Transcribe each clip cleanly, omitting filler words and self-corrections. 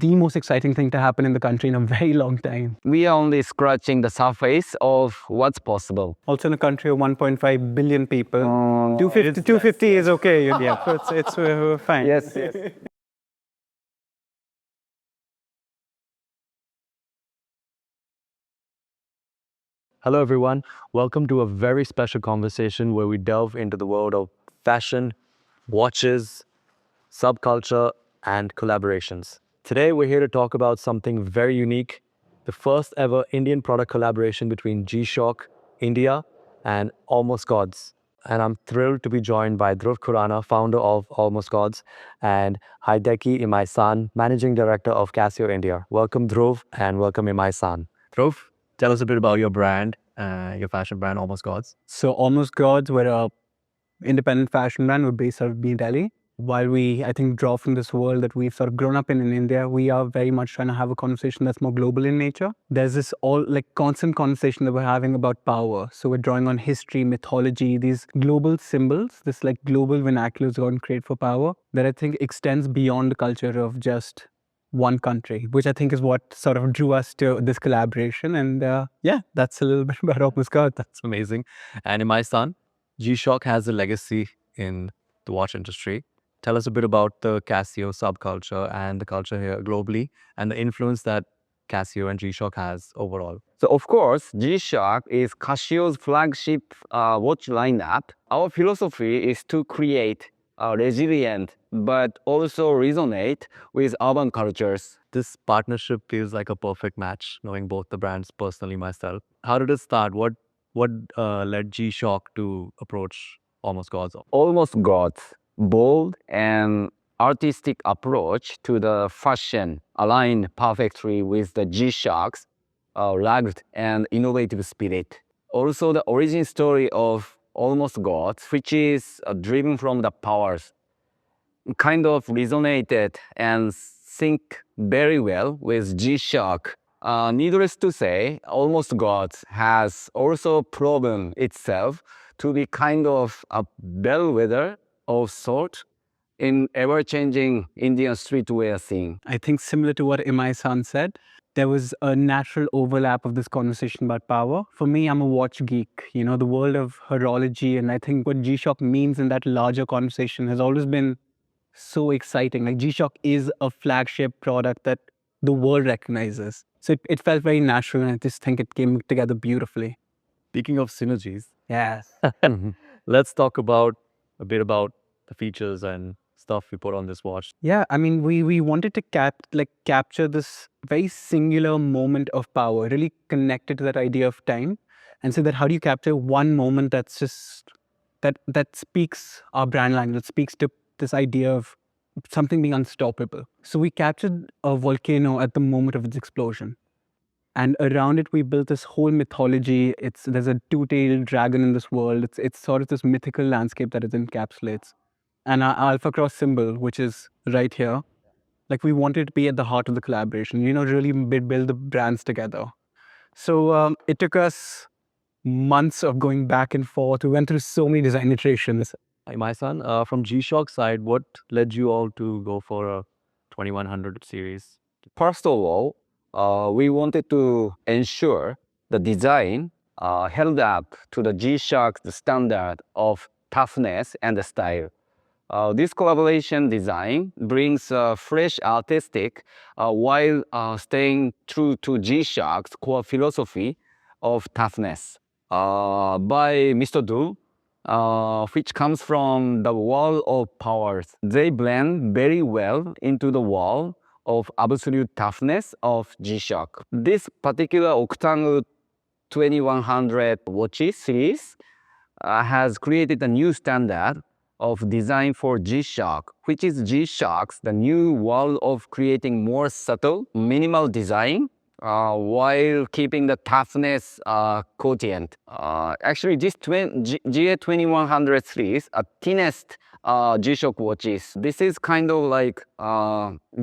the most exciting thing to happen in the country in a very long time. We are only scratching the surface of what's possible. Also in a country of 1.5 billion people, 250, it's 250 is okay. Yeah, so it's fine. Yes. Hello, everyone. Welcome to a very special conversation where we delve into the world of fashion, watches, subculture, and collaborations. Today, we're here to talk about something very unique, the first ever Indian product collaboration between G-Shock, India, and Almost Gods. And I'm thrilled to be joined by Dhruv Khurana, founder of Almost Gods, and Hideki Imai-san, managing director of Casio India. Welcome, Dhruv, and welcome, Imai-san. Dhruv, tell us a bit about your brand, your fashion brand, Almost Gods. So Almost Gods, we're a independent fashion brand. We're based out of New Delhi. While we, I think, draw from this world that we've sort of grown up in India, we are very much trying to have a conversation that's more global in nature. There's this constant conversation that we're having about power. So we're drawing on history, mythology, these global symbols, this global vernacular is going to create for power that I think extends beyond the culture of just one country, which I think is what sort of drew us to this collaboration. And yeah, that's a little bit about Almost Gods. That's amazing. And Imai-san, G-Shock has a legacy in the watch industry. Tell us a bit about the Casio subculture and the culture here globally and the influence that Casio and G-Shock has overall. So of course, G-Shock is Casio's flagship watch lineup. Our philosophy is to create a resilient but also resonate with urban cultures. This partnership feels like a perfect match, knowing both the brands personally myself. How did it start? What led G-Shock to approach Almost Gods? Almost Gods' bold and artistic approach to the fashion aligned perfectly with the G-Shock's rugged and innovative spirit. Also, the origin story of Almost Gods, which is driven from the powers, kind of resonated and sync very well with G-Shock. Needless to say, Almost Gods has also proven itself to be kind of a bellwether of sort in ever-changing Indian streetwear scene. I think similar to what Imai-san said, there was a natural overlap of this conversation about power. For me, I'm a watch geek, the world of horology, and I think what G-Shock means in that larger conversation has always been so exciting. Like G-Shock is a flagship product that the world recognizes. So it felt very natural, and I just think it came together beautifully. Speaking of synergies, Yes. let's talk a bit about the features and stuff we put on this watch. Yeah, I mean, we wanted to capture this very singular moment of power, really connected to that idea of time, and so that how do you capture one moment that's just that speaks our brand language, that speaks to this idea of something being unstoppable. So we captured a volcano at the moment of its explosion, and around it we built this whole mythology. There's a two-tailed dragon in this world. It's sort of this mythical landscape that it encapsulates. And our alpha cross symbol, which is right here, we wanted to be at the heart of the collaboration, really build the brands together. So it took us months of going back and forth. We went through so many design iterations. Imai-san, from G-Shock side, what led you all to go for a 2100 series? First of all, we wanted to ensure the design held up to the G-Shock standard of toughness and the style. This collaboration design brings fresh artistic while staying true to G-Shock's core philosophy of toughness. By Mr. Dhruv, which comes from the wall of powers. They blend very well into the wall of absolute toughness of G-Shock. This particular Octangle 2100 watches series has created a new standard of design for G-Shock, which is G-Shock's the new world of creating more subtle, minimal design while keeping the toughness quotient. Actually, this GA2100 series are thinnest G-Shock watches. This is kind of like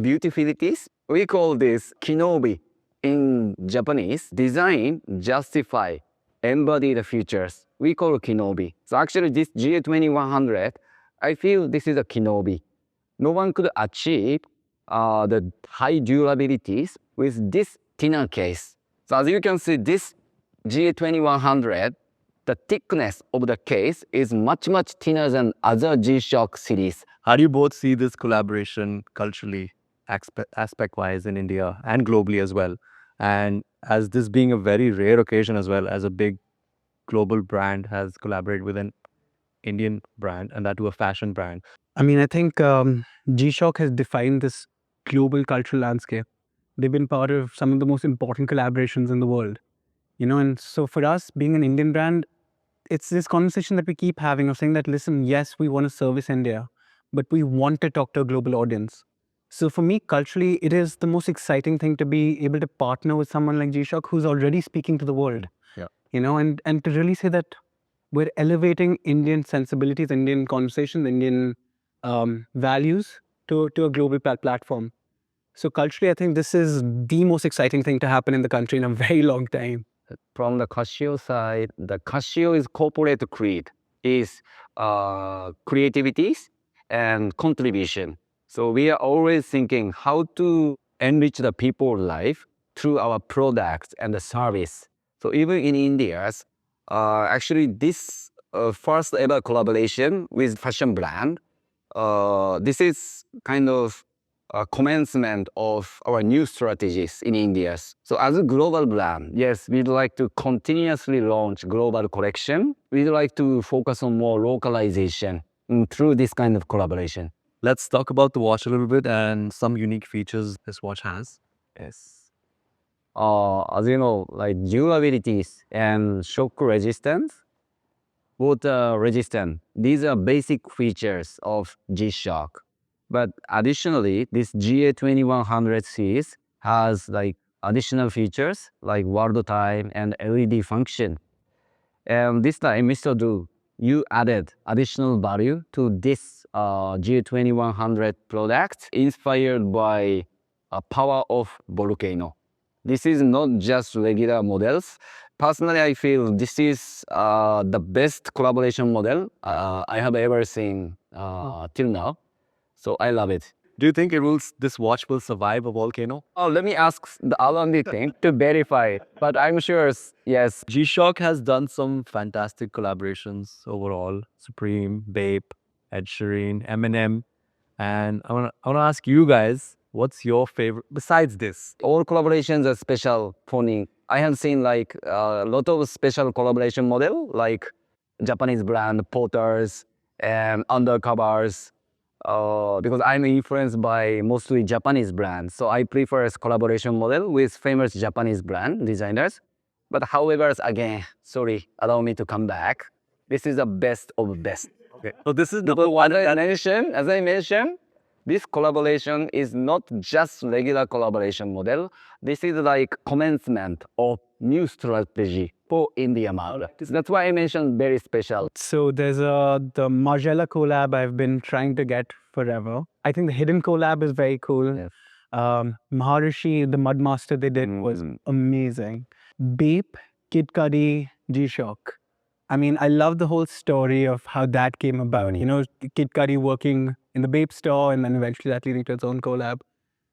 beautifilities. We call this kinobi in Japanese. Design, justify, embody the futures. We call kinobi. So actually this GA2100, I feel this is a kinobi. No one could achieve the high durabilities with this thinner case. So as you can see, this GA2100, the thickness of the case is much, much thinner than other G-Shock series. How do you both see this collaboration culturally, aspect-wise in India and globally as well? And as this being a very rare occasion as well, as a big global brand has collaborated with an Indian brand and that to a fashion brand. I mean, I think G-Shock has defined this global cultural landscape. They've been part of some of the most important collaborations in the world, and so for us, being an Indian brand, it's this conversation that we keep having of saying that, listen, yes, we want to service India, but we want to talk to a global audience. So for me, culturally, it is the most exciting thing to be able to partner with someone like G-Shock who's already speaking to the world. Yeah. And to really say that we're elevating Indian sensibilities, Indian conversations, Indian values to a global platform. So culturally, I think this is the most exciting thing to happen in the country in a very long time. From the Casio side, the Casio is corporate creed, is creativities and contribution. So we are always thinking how to enrich the people's life through our products and the service. So even in India, actually this first ever collaboration with fashion brand, this is kind of a commencement of our new strategies in India. So as a global brand, yes, we'd like to continuously launch global collection. We'd like to focus on more localization through this kind of collaboration. Let's talk about the watch a little bit and some unique features this watch has. Yes. As you know, like durabilities and shock resistance, water resistant. These are basic features of G-Shock. But additionally, this GA2100 series has like additional features like world time and LED function. And this time, Mr. Dhruv, you added additional value to this GA2100 product inspired by a power of volcano. This is not just regular models. Personally, I feel this is the best collaboration model I have ever seen till now. So I love it. Do you think this watch will survive a volcano? Oh, let me ask the R&D team to verify it. But I'm sure, yes. G-Shock has done some fantastic collaborations overall. Supreme, Bape, Ed Sheeran, Eminem. And I wanna ask you guys, what's your favorite besides this? All collaborations are special for me. I have seen like a lot of special collaboration model, like Japanese brand Porters and Undercovers. Because I'm influenced by mostly Japanese brands, so I prefer a collaboration model with famous Japanese brand designers. But however, again, sorry, allow me to come back. This is the best of best. Okay. So this is number one. As I mentioned, this collaboration is not just regular collaboration model. This is like commencement of new strategy for India market. That's why I mentioned very special. So there's the Margiela collab I've been trying to get forever. I think the Hidden collab is very cool. Yes. Maharishi, the Mudmaster they did was amazing. Bape, Kid Cudi, G-Shock. I mean, I love the whole story of how that came about. Kid Cudi working in the Bape store and then eventually that leading to its own collab.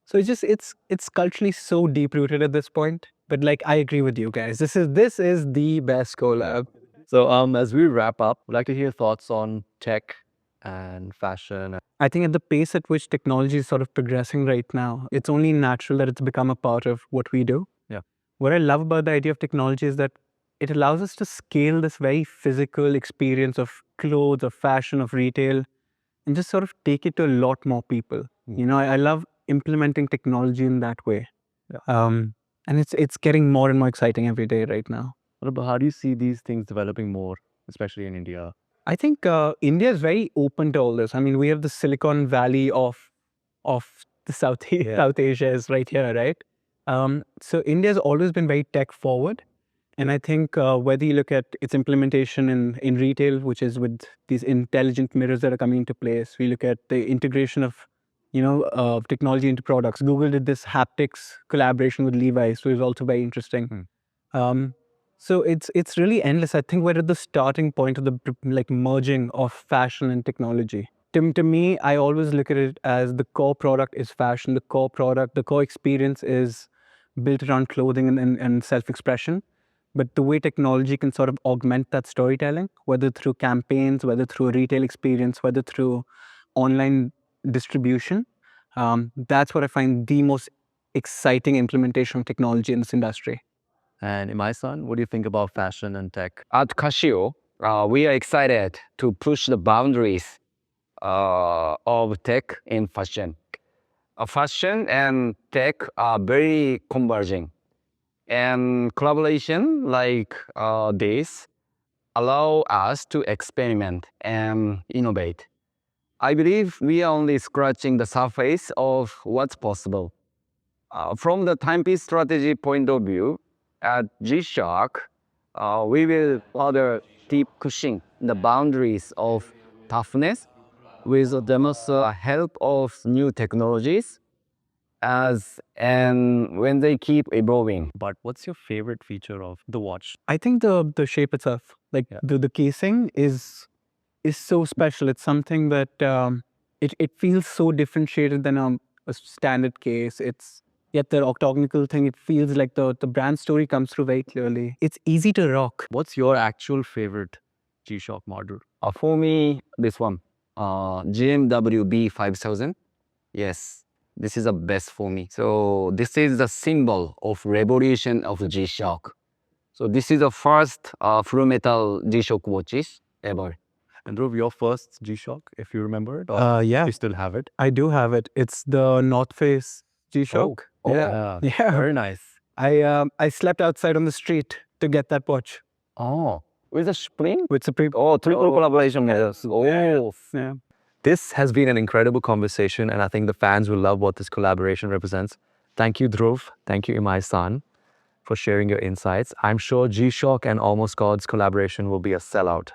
So it's culturally so deep rooted at this point. But like I agree with you guys. This is the best collab. So as we wrap up, we'd like to hear thoughts on tech and fashion. I think at the pace at which technology is sort of progressing right now, it's only natural that it's become a part of what we do. Yeah. What I love about the idea of technology is that it allows us to scale this very physical experience of clothes, of fashion, of retail, and just sort of take it to a lot more people. I love implementing technology in that way. Yeah. And it's getting more and more exciting every day right now. What about how do you see these things developing more, especially in India? I think India is very open to all this. I mean, we have the Silicon Valley of the South Asia is right here, right? So India has always been very tech forward. And I think whether you look at its implementation in retail, which is with these intelligent mirrors that are coming into place, we look at the integration of technology into products. Google did this haptics collaboration with Levi's, so it's also very interesting. So it's really endless. I think we're at the starting point of the merging of fashion and technology. To me, I always look at it as the core product is fashion. The core product, the core experience is built around clothing and self-expression. But the way technology can sort of augment that storytelling, whether through campaigns, whether through a retail experience, whether through online distribution, that's what I find the most exciting implementation of technology in this industry. And Imai-san, what do you think about fashion and tech? At Casio, we are excited to push the boundaries of tech in fashion. Fashion and tech are very converging, and collaboration like this allow us to experiment and innovate. I believe we are only scratching the surface of what's possible. From the timepiece strategy point of view, at G-Shock, we will further keep pushing the boundaries of toughness with the help of new technologies and when they keep evolving. But what's your favorite feature of the watch? I think the shape itself, like the casing is so special. It's something that it feels so differentiated than a standard case. It's yet the octagonal thing. It feels like the brand story comes through very clearly. It's easy to rock. What's your actual favorite G-Shock model? For me, this one, GMW B5000. Yes, this is the best for me. So this is the symbol of revolution of G-Shock. So this is the first full metal G-Shock watches ever. And Dhruv, your first G-Shock, if you remember it, or Yeah, you still have it? I do have it. It's the North Face G-Shock. Yeah. Very nice. I slept outside on the street to get that watch Oh, with a spring? with Supreme. Oh, triple collaboration. Yes. Oh, Yeah. This has been an incredible conversation, and I think the fans will love what this collaboration represents. Thank you, Dhruv. Thank you, Imai-san, for sharing your insights. I'm sure G-Shock and Almost Gods collaboration will be a sellout.